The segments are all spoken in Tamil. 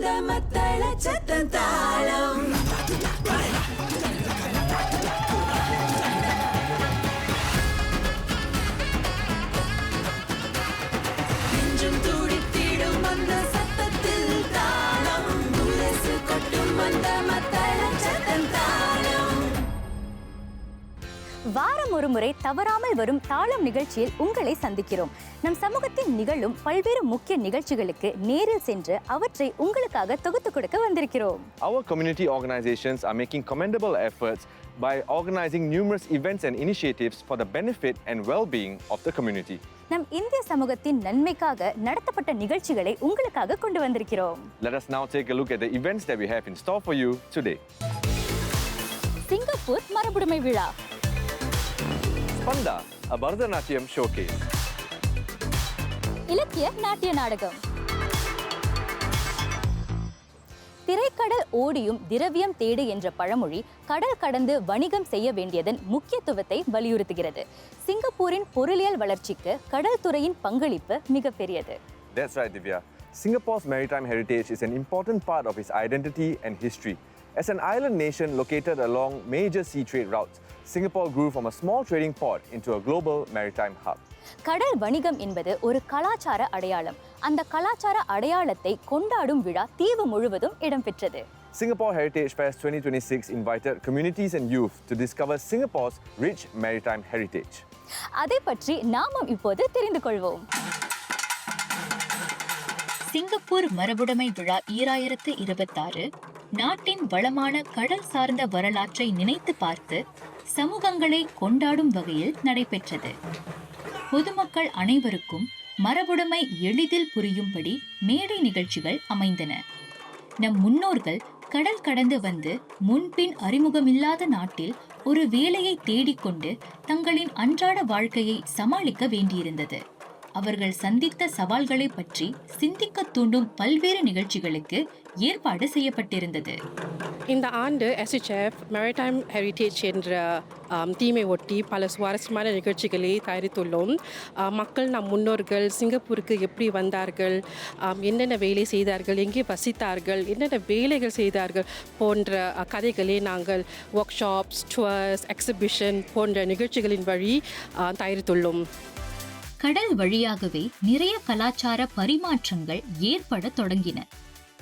வந்த மத்தள சத்தம் தாளம். நெஞ்சும் துடித்திடும் அந்த சத்தத்தில் தாளம். முரசு கொட்டும் அந்த மத்தள சத்தம் தாளம். வாரம் ஒரு முறை தவறாமல் வரும் தாளம் நிகழ்ச்சியில் உங்களை சந்திக்கிறோம். நம் சமூகத்தின் நிகழும் பல்வேறு முக்கிய நிகழ்ச்சிகளுக்கு நேரில் சென்று அவற்றை உங்களுக்காக தொகுத்து கொடுக்க வந்திருக்கிறோம். Our community organizations are making commendable efforts by organizing numerous events and initiatives for the benefit and well-being of the community. நம் இந்திய சமூகத்தின் நன்மைக்காக நடத்தப்பட்ட நிகழ்ச்சிகளை உங்களுக்காக கொண்டு வந்திருக்கிறோம். Let us now take a look at the events that we have in store for you today. Singapore மரபுடைமை விழா. Spanda, a Bharatanatyam showcase. இலக்கிய நாட்டிய நாடகம். திரைக்கடல் ஓடியும் திரவியம் தேடு என்ற பழமொழி கடல் கடந்து வணிகம் செய்ய வேண்டியதன் முக்கியத்துவத்தை வலியுறுத்துகிறது. சிங்கப்பூரின் பொருளியல் வளர்ச்சிக்கு கடல் துறையின் பங்களிப்பு மிகப்பெரியது. That's right, Divya. Singapore's maritime heritage is an important part of its identity and history. As an island nation located along major sea trade routes, Singapore grew from a small trading port into a global maritime hub. கடல் வணிகம் என்பது ஒரு கலாச்சார அடையாளம். அந்த கலாச்சார அடையாளத்தை கொண்டாடும் விழா தீவு முழுவதும் இடம்பெற்றது. Singapore Heritage Fest 2026 invited communities and youth to discover Singapore's rich maritime heritage. அதை பற்றி நாமும் இப்போது தெரிந்து கொள்வோம். சிங்கப்பூர் மரபுடைமை விழா 2026 நாட்டின் வளமான கடல் சார்ந்த வரலாற்றை நினைத்து பார்த்து சமூகங்களை கொண்டாடும் வகையில் நடைபெற்றது. பொதுமக்கள் அனைவருக்கும் மரபுடைமை எளிதில் புரியும்படி மேடை நிகழ்ச்சிகள் அமைந்தன. நம் முன்னோர்கள் கடல் கடந்து வந்து முன்பின் அறிமுகமில்லாத நாட்டில் ஒரு வேலையை தேடிக்கொண்டு தங்களின் அன்றாட வாழ்க்கையை சமாளிக்க வேண்டியிருந்தது. அவர்கள் சந்தித்த சவால்களை பற்றி சிந்திக்க தூண்டும் பல்வேறு நிகழ்ச்சிகளுக்கு ஏற்பாடு செய்யப்பட்டிருந்தது. இந்த ஆண்டு SHF மேரிடைம் ஹெரிட்டேஜ் என்ற தீமை ஒட்டி பல சுவாரஸ்யமான நிகழ்ச்சிகளை தயாரித்துள்ளோம். மக்கள் நம் முன்னோர்கள் சிங்கப்பூருக்கு எப்படி வந்தார்கள், என்னென்ன வேலை செய்தார்கள், எங்கே வசித்தார்கள், என்னென்ன வேலைகள் செய்தார்கள் போன்ற கதைகளை நாங்கள் ஒர்க் ஷாப்ஸ், டூர்ஸ், எக்ஸிபிஷன் போன்ற நிகழ்ச்சிகளின் வழி தயாரித்துள்ளோம். கடல் வழியாகவே நிறைய கலாச்சார பரிமாற்றங்கள் ஏற்பட தொடங்கின.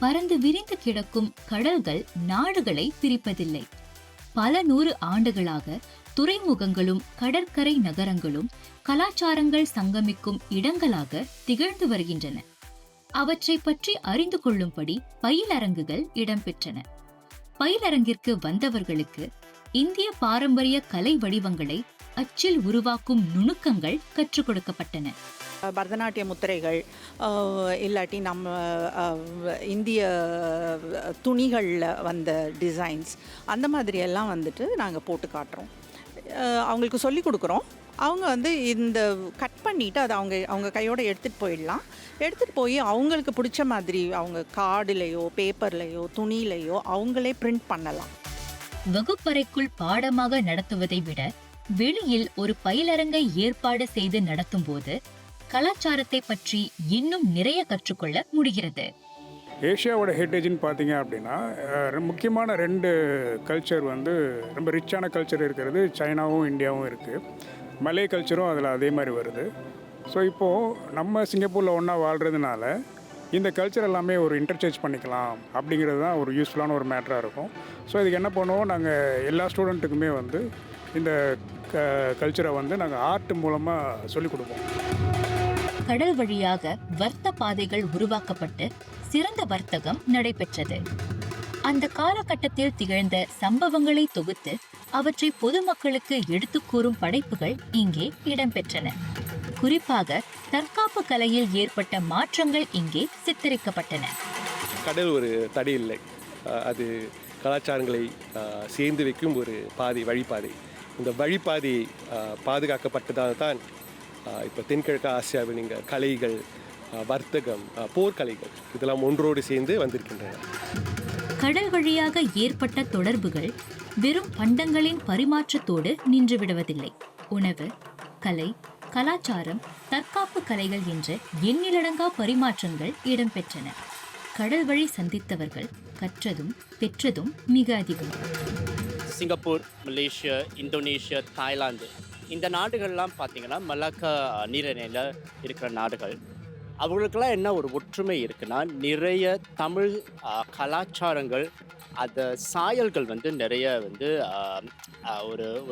பரந்து விரிந்து கிடக்கும் கடல்கள் நாடுகளை பிரிப்பதில்லை. பல 100 ஆண்டுகளாக துறைமுகங்களும் கடற்கரை நகரங்களும் கலாச்சாரங்கள் சங்கமிக்கும் இடங்களாக திகழ்ந்து வருகின்றன. அவற்றை பற்றி அறிந்து கொள்ளும்படி பயிலரங்குகள் இடம்பெற்றன. பயிலரங்கிற்கு வந்தவர்களுக்கு இந்திய பாரம்பரிய கலை வடிவங்களை அச்சில் உருவாக்கும் நுணுக்கங்கள் கற்றுக் கொடுக்கப்பட்டன. பரதநாட்டிய முத்திரைகள் இல்லாட்டி நம்ம இந்திய துணிகளில் வந்த டிசைன்ஸ் அந்த மாதிரியெல்லாம் வந்துட்டு நாங்கள் போட்டு காட்டுறோம். அவங்களுக்கு சொல்லி கொடுக்குறோம். அவங்க வந்து இந்த கட் பண்ணிவிட்டு அதை அவங்க கையோடு எடுத்துகிட்டு போயிடலாம். எடுத்துகிட்டு போய் அவங்களுக்கு பிடிச்ச மாதிரி அவங்க கார்டுலேயோ பேப்பர்லேயோ துணியிலையோ அவங்களே பிரிண்ட் பண்ணலாம். வகுப்பறைக்குள் பாடமாக நடத்துவதை விட வெளியில் ஒரு பயிலரங்கை ஏற்பாடு செய்து நடத்தும் போது கலாச்சாரத்தை பற்றி இன்னும் நிறைய கற்றுக்கொள்ள முடிகிறது. ஏஷியாவோட ஹெரிட்டேஜ்னு பார்த்தீங்க அப்படின்னா முக்கியமான 2 கல்ச்சர் வந்து ரொம்ப ரிச்சான கல்ச்சர் இருக்கிறது. சைனாவும் இந்தியாவும் இருக்குது. மலே கல்ச்சரும் அதில் அதே மாதிரி வருது. ஸோ இப்போது நம்ம சிங்கப்பூரில் ஒன்றா வாழ்கிறதுனால இந்த கல்ச்சர் எல்லாமே ஒரு இன்டர்சேஞ்ச் பண்ணிக்கலாம் அப்படிங்கிறது தான் ஒரு யூஸ்ஃபுல்லான ஒரு மேட்டராக இருக்கும். ஸோ இதுக்கு என்ன பண்ணுவோம், நாங்கள் எல்லா ஸ்டூடெண்ட்டுக்குமே வந்து இந்த கல்ச்சரை வந்து நாங்கள் ஆர்ட் மூலமாக சொல்லிக் கொடுப்போம். கடல் வழியாக வர்த்த பாதைகள் உருவாக்கப்பட்டு சிறந்த வர்த்தகம் நடைபெற்றது. அந்த காலகட்டத்தில் திகழ்ந்த சம்பவங்களை தொகுத்து அவற்றை பொதுமக்களுக்கு எடுத்துக் கூறும் படைப்புகள் இங்கே இடம்பெற்றன. குறிப்பாக தற்காப்பு கலையில் ஏற்பட்ட மாற்றங்கள் இங்கே சித்தரிக்கப்பட்டன. கடல் ஒரு தடை இல்லை, அது கலாச்சாரங்களை சேர்ந்து வைக்கும் ஒரு வழிபாதை. இந்த வழிபாதை பாதுகாக்கப்பட்டதால் தான் இப்போ தென்கிழக்கு ஆசியாவில் நீங்கள் கலைகள், வர்த்தகம், போர்க்கலைகள் இதெல்லாம் ஒன்றோடு சேர்ந்து வந்திருக்கின்றன. கடல் வழியாக ஏற்பட்ட தொடர்புகள் வெறும் பண்டங்களின் பரிமாற்றத்தோடு நின்றுவிடுவதில்லை. உணவு, கலை, கலாச்சாரம், தற்காப்பு கலைகள் என்ற எண்ணிலடங்கா பரிமாற்றங்கள் இடம்பெற்றன. கடல் வழி சந்தித்தவர்கள் கற்றதும் பெற்றதும் மிக அதிகம். சிங்கப்பூர், மலேசியா, இந்தோனேஷியா, தாய்லாந்து இந்த நாடுகள்லாம் பார்த்திங்கன்னா மலாக்கா நீரிணையில் இருக்கிற நாடுகள். அவங்களுக்கெல்லாம் என்ன ஒரு ஒற்றுமை இருக்குன்னா, நிறைய தமிழ் கலாச்சாரங்கள், அந்த சாயல்கள் வந்து நிறைய வந்து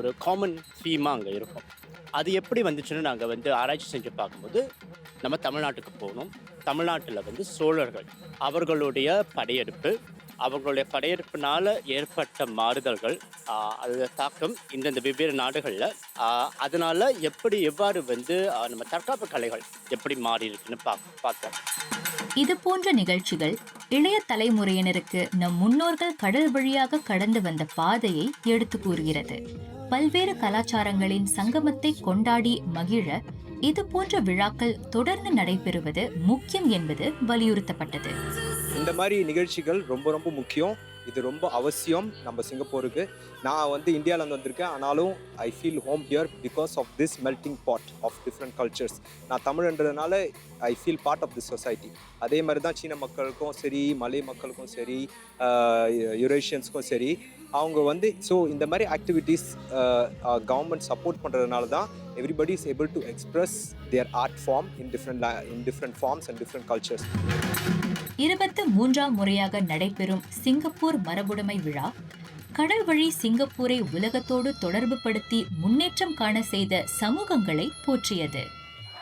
ஒரு காமன் தீமாக அங்கே இருக்கும். அது எப்படி வந்துச்சுன்னு நாங்கள் வந்து ஆராய்ச்சி செஞ்சு பார்க்கும்போது நம்ம தமிழ்நாட்டுக்கு போகணும். தமிழ்நாட்டில் வந்து சோழர்கள் அவர்களுடைய படையெடுப்பினால் ஏற்பட்ட மாறுதல்கள், அது தாக்கம் இந்தந்த வெவ்வேறு நாடுகளில், அதனால் எவ்வாறு வந்து நம்ம தற்காப்பு கலைகள் எப்படி மாறி இருக்குன்னு பார்த்தோம். இது போன்ற நிகழ்ச்சிகள் இளைய தலைமுறையினருக்கு நம் முன்னோர்கள் கடல் வழியாக கடந்து வந்த பாதையை எடுத்து கூறுகிறது. பல்வேறு கலாச்சாரங்களின் சங்கமத்தை கொண்டாடி மகிழ இது போன்ற விழாக்கள் தொடர்ந்து நடைபெறுவது முக்கியம் என்பது வலியுறுத்தப்பட்டது. இந்த மாதிரி நிகழ்ச்சிகள் ரொம்ப ரொம்ப முக்கியம். இது ரொம்ப அவசியம் நம்ம சிங்கப்பூருக்கு. நான் வந்து இந்தியாவில் வந்திருக்கேன், ஆனாலும் I feel home here because of this melting pot of different cultures. நான் தமிழ்ன்றதுனால I feel part of this society. அதே மாதிரி தான் சீன மக்களுக்கும் சரி, மலை மக்களுக்கும் சரி, யூரேஷியன்ஸ்க்கும் சரி, அவங்க வந்து இந்த மாதிரி ஆக்டிவிட்டீஸ் கவர்மெண்ட் சப்போர்ட் பண்ணுறதுனால தான் everybody is able to express their art form in different forms and different cultures. 23ஆம் முறையாக நடைபெறும் சிங்கப்பூர் மரபுடைமை விழா கடல் வழி சிங்கப்பூரை உலகத்தோடு தொடர்பு படுத்தி முன்னேற்றம் காண செய்த சமூகங்களை போற்றியது.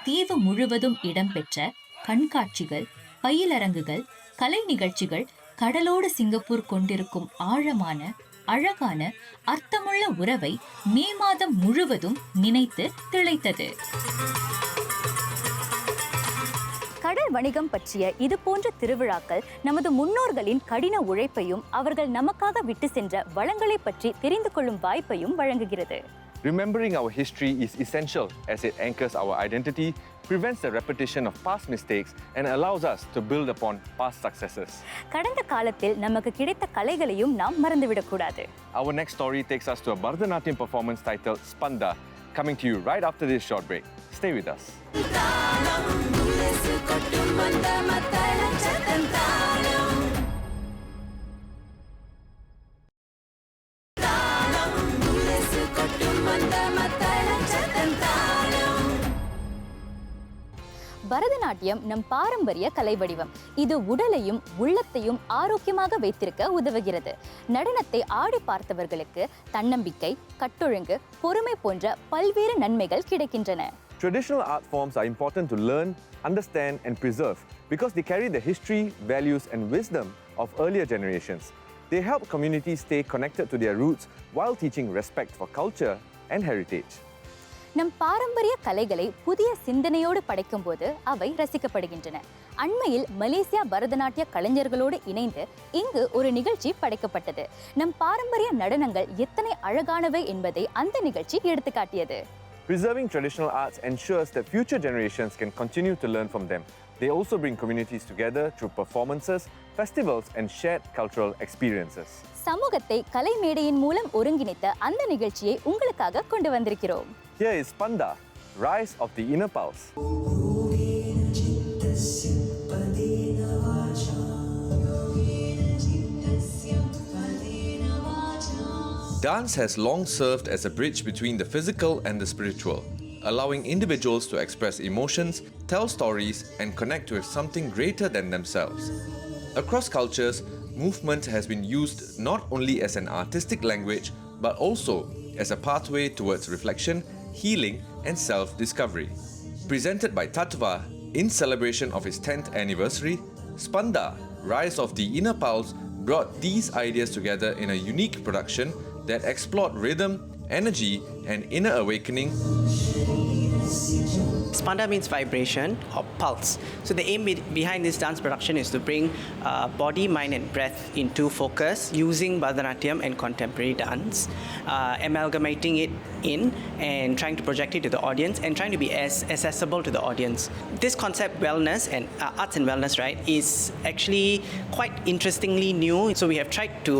தீவு முழுவதும் இடம்பெற்ற கண்காட்சிகள், பயிலரங்குகள், கலை நிகழ்ச்சிகள் கடலோடு சிங்கப்பூர் கொண்டிருக்கும் ஆழமான, அழகான, அர்த்தமுள்ள உறவை மே மாதம் முழுவதும் நினைத்து திளைத்தது. கடல் வணிகம் பற்றிய இது போன்ற திருவிழாக்கள் நமது முன்னோர்களின் கடின உழைப்பையும் அவர்கள் நமக்காக விட்டு சென்ற வளங்களை பற்றி தெரிந்து கொள்ளும் வாய்ப்பையும் வழங்குகிறது. Remembering our history is essential as it anchors our identity, prevents the repetition of past mistakes and allows us to build upon past successes. கடந்த காலத்தில் நமக்கு கிடைத்த கலைகளையும் நாம் மறந்துவிடக்கூடாது. Our next story takes us to a Bharatanatyam performance titled Spanda, coming to you right after this short break. Stay with us. Bharatanatyam நம் பாரம்பரிய கலை வடிவம். இது உடலையும் உள்ளத்தையும் ஆரோக்கியமாக வைத்திருக்க உதவுகிறது. நடனத்தை ஆடி பார்த்தவர்களுக்கு தன்னம்பிக்கை, கட்டொழுங்கு, பொறுமை போன்ற பல்வேறு நன்மைகள் கிடைக்கின்றன. Traditional art forms are important to learn, understand and preserve because they carry the history, values and wisdom of earlier generations. They help communities stay connected to their roots while teaching respect for culture and heritage. நம் பாரம்பரிய கலைகளை புதிய சிந்தனையோடு படைக்கும் போது அவை ரசிக்கப்படுகின்றன. அண்மையில் மலேசியா பரதநாட்டிய கலைஞர்களோடு இணைந்து இங்கு ஒரு நிகழ்ச்சி படைக்கப்பட்டது. நம் பாரம்பரிய நடனங்கள் எத்தனை அழகானவை என்பதை அந்த நிகழ்ச்சி எடுத்துக்காட்டியது. Preserving traditional arts ensures that future generations can continue to learn from them. They also bring communities together through performances, festivals and shared cultural experiences. சமூகத்தை கலை மேடையின் மூலம் ஒருங்கிணைத்த அந்த நிகழ்ச்சியை உங்களுக்காக கொண்டு வந்திருக்கிறோம். Here is Spanda, Rise of the Inner Pulse. Dance has long served as a bridge between the physical and the spiritual, allowing individuals to express emotions, tell stories, and connect with something greater than themselves. Across cultures, movement has been used not only as an artistic language, but also as a pathway towards reflection, healing, and self-discovery. Presented by Tatva in celebration of its 10th anniversary, Spanda, Rise of the Inner Pulse brought these ideas together in a unique production that explored rhythm, energy, and inner awakening. Spanda means vibration or pulse. So the aim behind this dance production is to bring body, mind and breath into focus using Bharatanatyam and contemporary dance, amalgamating it in and trying to project it to the audience and trying to be as accessible to the audience. This concept wellness and arts and wellness, right, is actually quite interestingly new. So we have tried to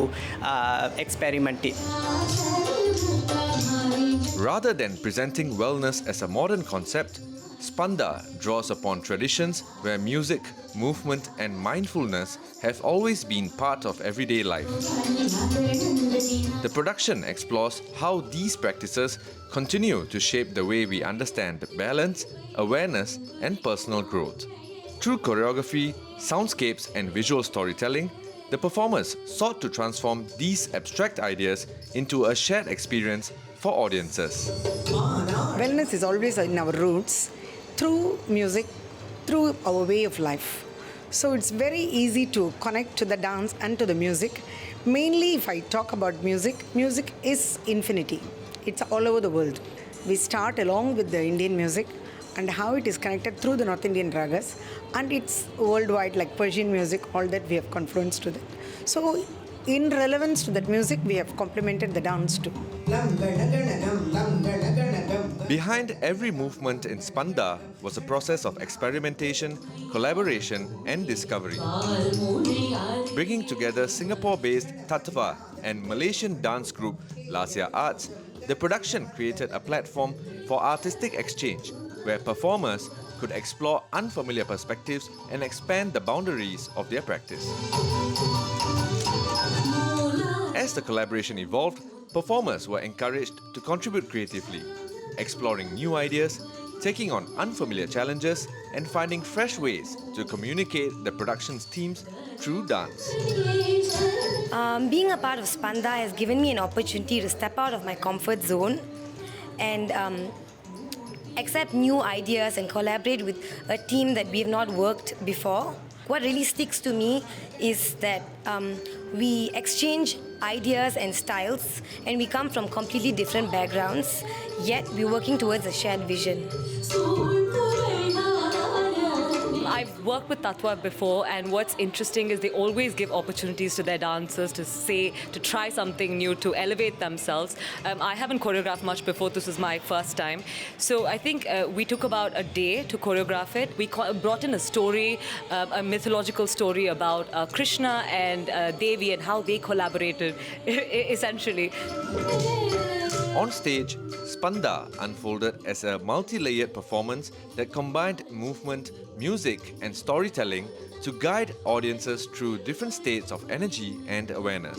experiment it. Rather than presenting wellness as a modern concept, Spanda draws upon traditions where music, movement, and mindfulness have always been part of everyday life. The production explores how these practices continue to shape the way we understand balance, awareness, and personal growth. Through choreography, soundscapes, and visual storytelling, the performers sought to transform these abstract ideas into a shared experience for audiences. Wellness is always in our roots through music, through our way of life. So it's very easy to connect to the dance and to the music. Mainly if I talk about music, music is infinity. It's all over the world. We start along with the Indian music and how it is connected through the North Indian ragas, and it's worldwide like Persian music, all that we have confluence to that. So in relevance to that music, we have complemented the dance too. Behind every movement in Spanda was a process of experimentation, collaboration, and discovery. Bringing together Singapore-based Tattva and Malaysian dance group Lasya Arts, the production created a platform for artistic exchange where performers could explore unfamiliar perspectives and expand the boundaries of their practice. As the collaboration evolved, performers were encouraged to contribute creatively, exploring new ideas, taking on unfamiliar challenges, and finding fresh ways to communicate the production's themes through dance. Being a part of Spanda has given me an opportunity to step out of my comfort zone and accept new ideas and collaborate with a team that we have not worked before. What really sticks to me is that we exchange ideas and styles, and we come from completely different backgrounds, yet we're working towards a shared vision. I've worked with Tattva before, and what's interesting is they always give opportunities to their dancers to try something new, to elevate themselves. I haven't choreographed much before. This is my first time. So I think we took about a day to choreograph it. We brought in a story, a mythological story about Krishna and Devi and how they collaborated, essentially. On stage, Spanda unfolded as a multi-layered performance that combined movement, music, and storytelling to guide audiences through different states of energy and awareness.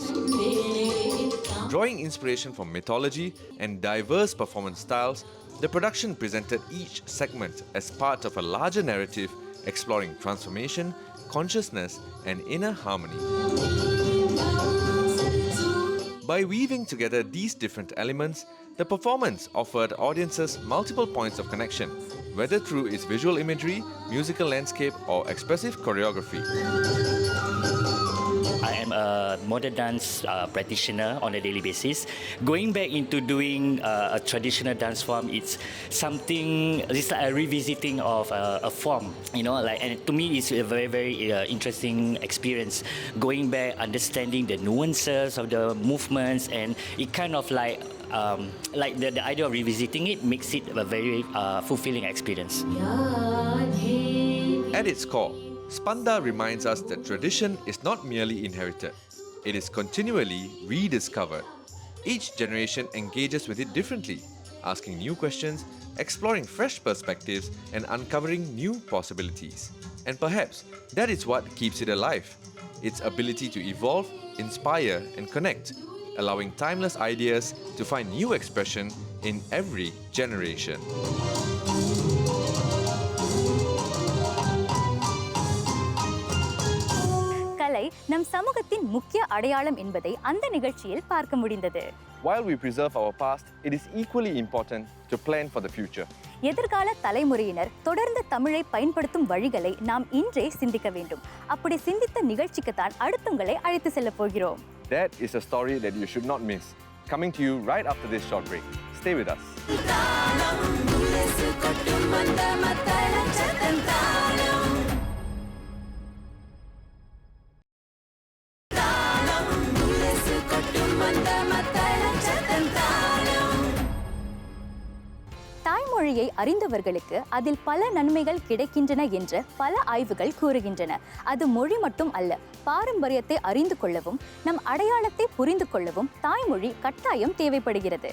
Drawing inspiration from mythology and diverse performance styles, the production presented each segment as part of a larger narrative exploring transformation, consciousness, and inner harmony. By weaving together these different elements, the performance offered audiences multiple points of connection, whether through its visual imagery, musical landscape, or expressive choreography. I am a modern dance practitioner on a daily basis. Going back into doing a traditional dance form, it's something, it's like a revisiting of a form, you know, like, and to me it's a very, very interesting experience. Going back, understanding the nuances of the movements, and it kind of like the idea of revisiting it makes it a very fulfilling experience. At its core, Spanda reminds us that tradition is not merely inherited, it is continually rediscovered. Each generation engages with it differently, asking new questions, exploring fresh perspectives, and uncovering new possibilities. And perhaps that is what keeps it alive, its ability to evolve, inspire, and connect, allowing timeless ideas to find new expression in every generation. கலை நம் சமூகத்தின் முக்கிய அடையாளம் என்பதை அந்த நிகழ்ச்சியில் பார்க்க முடிந்தது. While we preserve our past, it is equally important to plan for the future. எதிர்கால தலைமுறையினர் தொடர்ந்து தமிழை பயன்படுத்தும் வழிகளை நாம் இன்றே சிந்திக்க வேண்டும். அப்படி சிந்தித்த நிகழ்ச்சிக்கு தான் அடுத்து உங்களை அழைத்து செல்ல போகிறோம். That is a story that you should not miss. Coming to you right after this short break. Stay with us. தாய்மொழியை அறிந்தவர்களுக்கு அதில் பல நன்மைகள் கிடைக்கின்றன என்று பல ஆய்வுகள் கூறுகின்றன. அது மொழி மட்டும் அல்ல, பாரம்பரியத்தை அறிந்து கொள்ளவும் நம் அடையாளத்தை புரிந்து கொள்ளவும் தாய்மொழி கட்டாயம் தேவைப்படுகிறது.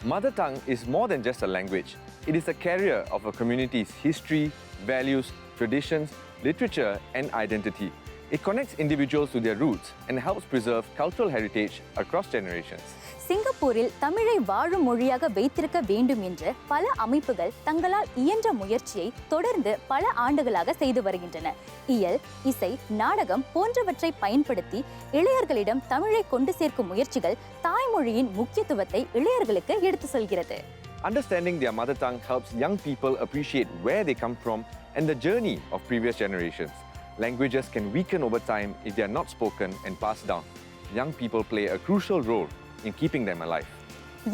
Mother tongue is more than just a language. It is a carrier of a community's history, values, traditions, literature, and identity. It connects individuals to their roots and helps preserve cultural heritage across generations. சிங்கப்பூரில் தமிழை வாழும் மொழியாக வைத்திருக்க வேண்டும் என்று பல அமைப்புகள் தங்களால் இயன்ற முயற்சியை தொடர்ந்து பல ஆண்டுகளாக செய்து வருகின்றன. இயல், இசை, நாடகம் போன்றவற்றை பயன்படுத்தி இளையர்களிடம் தமிழை கொண்டு சேர்க்கும் முயற்சிகள் தாய்மொழியின் முக்கியத்துவத்தை இளையர்களுக்கு எடுத்து சொல்கிறது. Understanding their mother tongue helps young people appreciate where they come from and the journey of previous generations. Languages can weaken over time if they are not spoken and passed down. Young people play a crucial role in keeping them alive.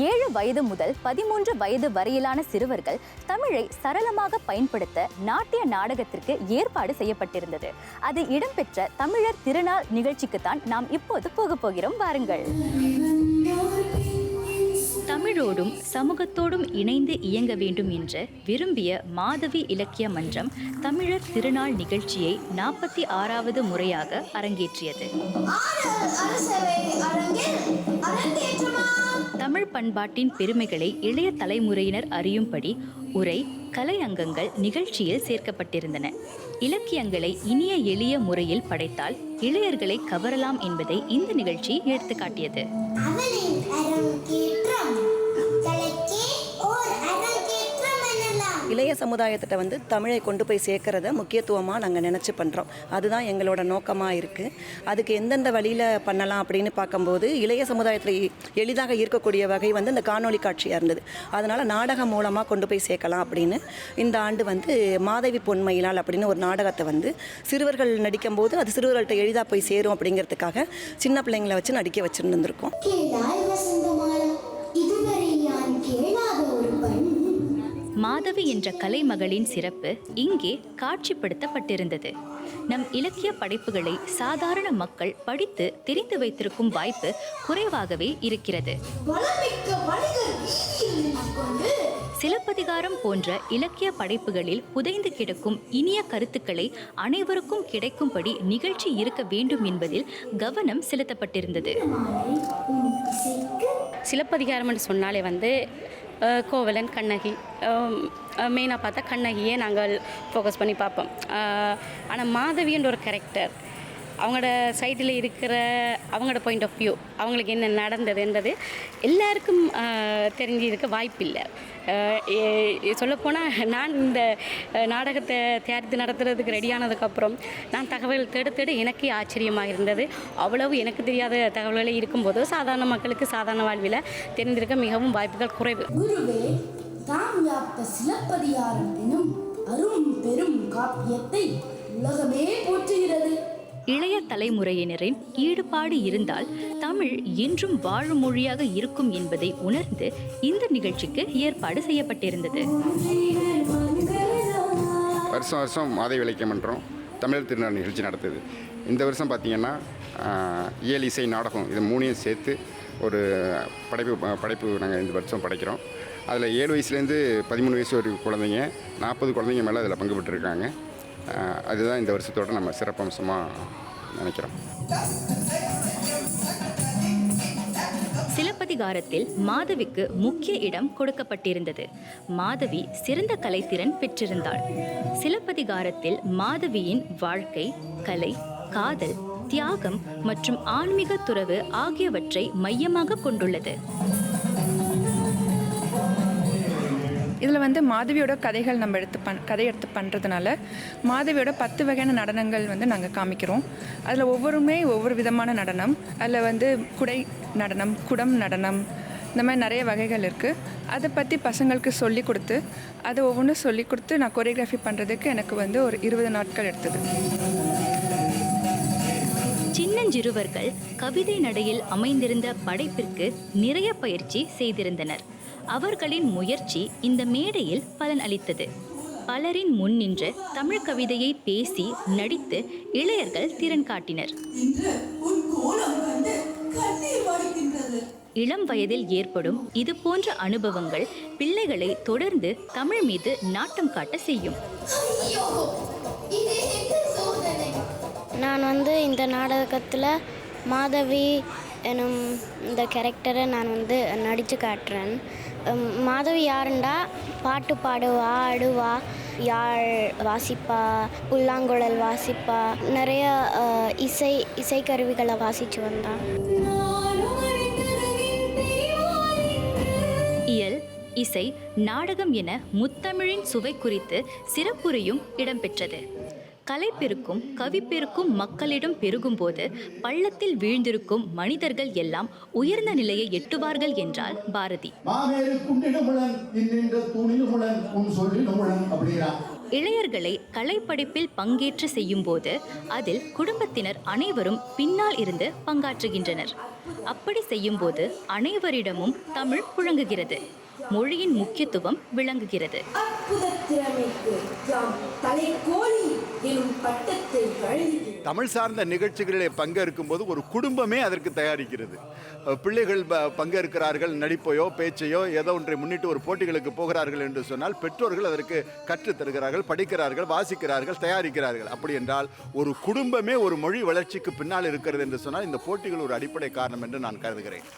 7 வயது முதல் 13 வயது வரையிலான சிறுவர்கள் தமிழை சரளமாக பயன்படுத்த நாட்டிய நாடகத்திற்கு ஏற்பாடு செய்யப்பட்டிருந்தது. அது இடம்பெற்ற தமிழர் திருநாள் நிகழ்ச்சிக்குத்தான் நாம் இப்போது போகிறோம். வாருங்கள். தமிழோடும் சமூகத்தோடும் இணைந்து இயங்க வேண்டும் என்று விரும்பிய மாதவி இலக்கிய மன்றம் தமிழர் திருநாள் நிகழ்ச்சியை 46வது முறையாக அரங்கேற்றியது. தமிழ் பண்பாட்டின் பெருமைகளை இளைய தலைமுறையினர் அறியும்படி உரை, கலை அங்கங்கள் நிகழ்ச்சியில் சேர்க்கப்பட்டிருந்தன. இலக்கியங்களை இனிய எளிய முறையில் படைத்தால் இளையர்களை கவரலாம் என்பதை இந்த நிகழ்ச்சி எடுத்துக்காட்டியது. இளைய சமுதாயத்திட்ட வந்து தமிழை கொண்டு போய் சேர்க்கறத முக்கியத்துவமாக நாங்கள் நினச்சி பண்ணுறோம். அதுதான் எங்களோட நோக்கமாக இருக்குது. அதுக்கு எந்தெந்த வழியில் பண்ணலாம் அப்படின்னு பார்க்கும்போது இளைய சமுதாயத்தில் எளிதாக ஈர்க்கக்கூடிய வகை வந்து இந்த காணொலி காட்சியாக இருந்தது. அதனால் நாடகம் மூலமாக கொண்டு போய் சேர்க்கலாம் அப்படின்னு இந்த ஆண்டு வந்து மாதவி பொன்மையினால் அப்படின்னு ஒரு நாடகத்தை வந்து சிறுவர்கள் நடிக்கும்போது அது சிறுவர்கள்ட்ட எளிதாக போய் சேரும் அப்படிங்கிறதுக்காக சின்ன பிள்ளைங்களை வச்சு நடிக்க வச்சுருந்துருக்கோம். மாதவி என்ற கலைமகளின் சிறப்பு இங்கே காட்சிப்படுத்தப்பட்டிருந்தது. நம் இலக்கிய படைப்புகளை சாதாரண மக்கள் படித்து தெரிந்து வைத்திருக்கும் வாய்ப்பு குறைவாகவே இருக்கிறது. சிலப்பதிகாரம் போன்ற இலக்கிய படைப்புகளில் புதைந்து கிடக்கும் இனிய கருத்துக்களை அனைவருக்கும் கிடைக்கும்படி நிகழ்ச்சி இருக்க வேண்டும் என்பதில் கவனம் செலுத்தப்பட்டிருந்தது. சிலப்பதிகாரம் என்று சொன்னாலே வந்து கோவலன், கண்ணகி, மெயினாக பார்த்தா கண்ணகியே நாங்கள் ஃபோக்கஸ் பண்ணி பார்ப்போம். ஆனால் மாதவின்ற ஒரு கேரக்டர் அவங்களோட சைடில் இருக்கிற அவங்களோட பாயிண்ட் ஆஃப் வியூ, அவங்களுக்கு என்ன நடந்ததுன்றது எல்லாருக்கும் தெரிஞ்சிருக்க வாய்ப்பில்லை. சொல்லப்போனால் நான் இந்த நாடகத்தை தயாரித்து நடத்துறதுக்கு ரெடியானதுக்கப்புறம் நான் தகவல் தேட எனக்கே ஆச்சரியமாக இருந்தது. அவ்வளவு எனக்கு தெரியாத தகவல்களே இருக்கும்போது சாதாரண மக்களுக்கு சாதாரண வாழ்வில் தெரிந்திருக்க மிகவும் வாய்ப்புகள் குறைவு. சிலப்பதிகாரம் எனும் அரும் பெரும் காப்பியத்தை உலகமே போற்றுகிறது. இளைய தலைமுறையினரின் ஈடுபாடு இருந்தால் தமிழ் என்றும் வாழும் மொழியாக இருக்கும் என்பதை உணர்ந்து இந்த நிகழ்ச்சிக்கு ஏற்பாடு செய்யப்பட்டிருந்தது. வருஷம் மாதவி இலக்கிய மன்றம் தமிழர் திருநாள் நிகழ்ச்சி நடத்துது. இந்த வருஷம் பார்த்திங்கன்னா இயல், இசை, நாடகம் இது 3ஐயும் சேர்த்து ஒரு படைப்பு நாங்கள் இந்த வருஷம் படைக்கிறோம். அதில் 7 வயசுலேருந்து 13 வயசு ஒரு குழந்தைங்க, 40 குழந்தைங்க மேலே அதில் பங்கு பெற்றிருக்காங்க. அதுதான் இந்த வருஷத்தோட நம்ம சிறப்பம்சமாக நினைக்கிறோம். சிலப்பதிகாரத்தில் மாதவிக்கு முக்கிய இடம் கொடுக்கப்பட்டிருந்தது. மாதவி சிறந்த கலைத்திறன் பெற்றிருந்தாள். சிலப்பதிகாரத்தில் மாதவியின் வாழ்க்கை, கலை, காதல், தியாகம் மற்றும் ஆன்மீக துறவு ஆகியவற்றை மையமாக கொண்டுள்ளது. இதில் வந்து மாதவியோட கதைகள் நம்ம எடுத்து பண்ணுறதுனால மாதவியோட 10 வகையான நடனங்கள் வந்து நாங்கள் காமிக்கிறோம். அதில் ஒவ்வொரு விதமான நடனம். அதில் வந்து குடை நடனம், குடம் நடனம், இந்த மாதிரி நிறைய வகைகள் இருக்குது. அதை பற்றி பசங்களுக்கு சொல்லி கொடுத்து அதை ஒவ்வொன்றும் சொல்லி கொடுத்து நான் கொரியோகிராஃபி பண்ணுறதுக்கு எனக்கு வந்து ஒரு 20 நாட்கள் எடுத்தது. சின்னஞ்சிறுவர்கள் கவிதை நடையில் அமைந்திருந்த படைப்பிற்கு நிறைய பயிற்சி செய்திருந்தனர். அவர்களின் முயற்சி இந்த மேடையில் பலன் அளித்தது. பலரின் முன் நின்று தமிழ் கவிதையை பேசி நடித்து இளையர்கள் திறன் காட்டினர். இளம் வயதில் ஏற்படும் இது போன்ற அனுபவங்கள் பிள்ளைகளை தொடர்ந்து தமிழ் மீது நாட்டம் காட்ட செய்யும். நான் வந்து இந்த நாடகத்தில் மாதவி எனும் இந்த கேரக்டரை நான் வந்து நடித்து காட்டுறேன். மாதவி யாருண்டா பாட்டு பாடுவா, ஆடுவா, யாழ் வாசிப்பா, புல்லாங்குழல் வாசிப்பா, நிறைய இசைக்கருவிகளை வாசித்து வந்தா. இயல், இசை, நாடகம் என முத்தமிழின் சுவை குறித்து சிறப்புரையும் இடம்பெற்றது. கலைப்பெருக்கும் கவிப்பெருக்கும் மக்களிடம் பெருகும்போது பள்ளத்தில் வீழ்ந்திருக்கும் மனிதர்கள் எல்லாம் உயர்ந்த நிலையை எட்டுவார்கள் என்றால் பாரதி. இளையர்களை கலைப்படைப்பில் பங்கேற்று செய்யும் போது அதில் குடும்பத்தினர் அனைவரும் பின்னால் இருந்து பங்காற்றுகின்றனர். அப்படி செய்யும் போது அனைவரிடமும் தமிழ் புழங்குகிறது, மொழியின் முக்கியத்துவம் விளங்குகிறது. தமிழ் சார்ந்த நிகழ்ச்சிகளில் பங்கேற்கும் போது ஒரு குடும்பமே அதற்கு தயாரிக்கிறது. பிள்ளைகள் பங்கேற்கிறார்கள், நடிப்பையோ பேச்சையோ ஏதோ ஒன்றை முன்னிட்டு ஒரு போட்டிகளுக்கு போகிறார்கள் என்று சொன்னால் பெற்றோர்கள் அதற்கு கற்றுத் தருகிறார்கள், படிக்கிறார்கள், வாசிக்கிறார்கள், தயாரிக்கிறார்கள். அப்படி என்றால் ஒரு குடும்பமே ஒரு மொழி வளர்ச்சிக்கு பின்னால் இருக்கிறது என்று சொன்னால் இந்த போட்டிகள் ஒரு அடிப்படை காரணம் என்று நான் கருதுகிறேன்.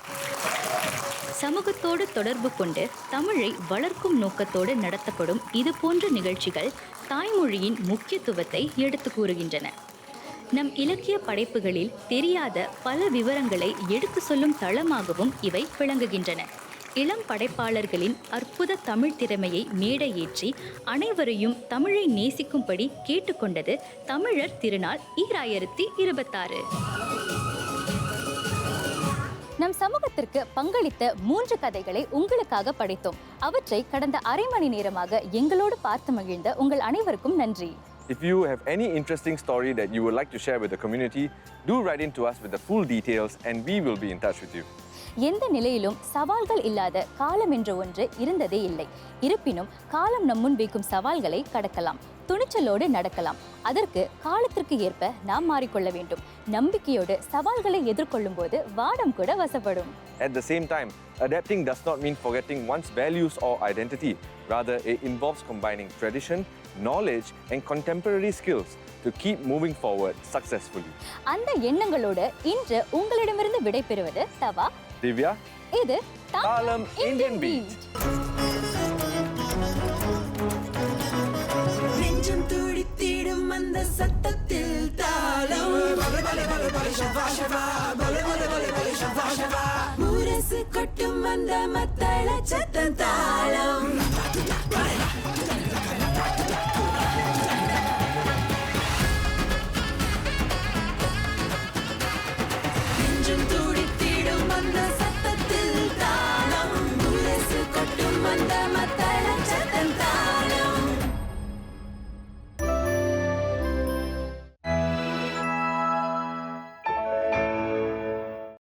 சமூகத்தோடு தொடர்பு கொண்டு தமிழை வளர்க்கும் நோக்கத்தோடு நடத்தப்படும் இது போன்ற நிகழ்ச்சிகள் தாய்மொழியின் முக்கியத்துவத்தை எடுத்து கூறுகின்றன. நம் இலக்கிய படைப்புகளில் தெரியாத பல விவரங்களை எடுத்து சொல்லும் தளமாகவும் இவை விளங்குகின்றன. இளம் படைப்பாளர்களின் அற்புத தமிழ் திறமையை மேடையேற்றி அனைவரையும் தமிழை நேசிக்கும்படி கேட்டுக்கொண்டது தமிழர் திருநாள் 2026. நம் சமூகத்திற்கு பங்களித்த 3 கதைகளை உங்களுக்காக படைத்தோம். அவற்றை கடந்த அரை மணி நேரமாக எங்களோடு பார்த்து மகிழ்ந்த உங்கள் அனைவருக்கும் நன்றி. If you have any interesting story that you would like to share with the community, do write in to us with the full details and we will be in touch with you. எந்த நிலையிலும் சவால்கள் இல்லாத காலம் என்ற ஒன்று இருந்ததே இல்லை. இருப்பினும் காலம் நம் முன் வைக்கும் சவால்களை கடக்கலாம், துணிச்சலோடு நடக்கலாம். அதற்கு காலத்திற்கு ஏற்ப நாம் மாறிக்கொள்ள வேண்டும். நம்பிக்கையோடு சவால்களை எதிர்கொள்ளும் போது வானம் கூட வசப்படும். At the same time, adapting does not mean forgetting one's values or identity. Rather, it involves combining tradition, knowledge and contemporary skills to keep moving forward successfully. அந்த எண்ணங்களோடு இன்று உங்களிடமிருந்து விடைபெறுவது தவா, திவ்யா. இது தாளம் இந்தியன் பீட். நெஞ்சம் துடித்திடும் அந்த சத்தத்தில் தாளம், முரசு கொட்டும் அந்த மத்தள சத்தம் தாளம்.